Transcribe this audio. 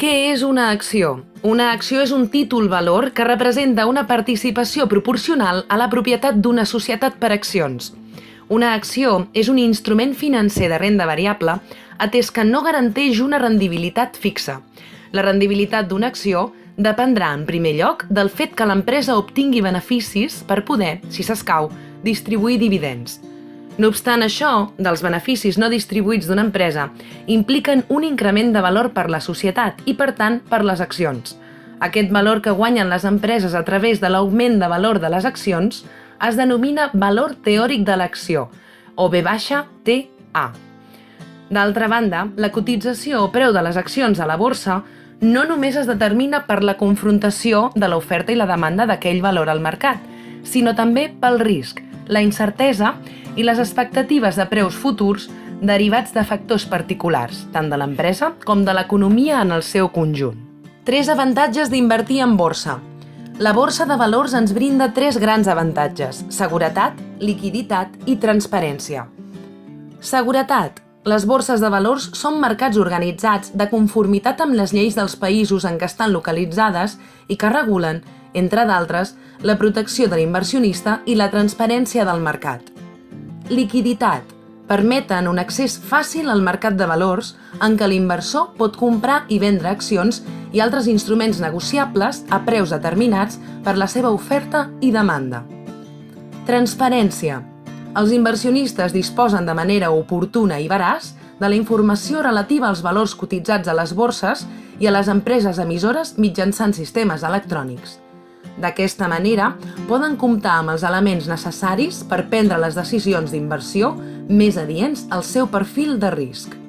Què és una acció? Una acció és un títol valor que representa una participació proporcional a la propietat d'una societat per accions. Una acció és un instrument financer de renda variable atès que no garanteix una rendibilitat fixa. La rendibilitat d'una acció dependrà, en primer lloc, del fet que l'empresa obtingui beneficis per poder, si s'escau, distribuir dividends. No obstant això, dels beneficis no distribuïts d'una empresa impliquen un increment de valor per la societat i, per tant, per les accions. Aquest valor que guanyen les empreses a través de l'augment de valor de les accions es denomina valor teòric de l'acció, o V-TA. D'altra banda, la cotització o preu de les accions a la borsa no només es determina per la confrontació de l'oferta i la demanda d'aquell valor al mercat, sinó també pel risc, la incertesa i les expectatives de preus futurs derivats de factors particulars, tant de l'empresa com de l'economia en el seu conjunt. 3 avantatges d'invertir en borsa. La borsa de valors ens brinda 3 grans avantatges: seguretat, liquiditat i transparència. Seguretat. Les borses de valors són mercats organitzats de conformitat amb les lleis dels països en què estan localitzades i que regulen, entre d'altres, la protecció de l'inversionista i la transparència del mercat. Liquiditat. Permeten un accés fàcil al mercat de valors en què l'inversor pot comprar i vendre accions i altres instruments negociables a preus determinats per la seva oferta i demanda. Transparència. Els inversionistes disposen de manera oportuna i veraç de la informació relativa als valors cotitzats a les borses i a les empreses emissores mitjançant sistemes electrònics. D'aquesta manera, poden comptar amb els elements necessaris per prendre les decisions d'inversió més adients al seu perfil de risc.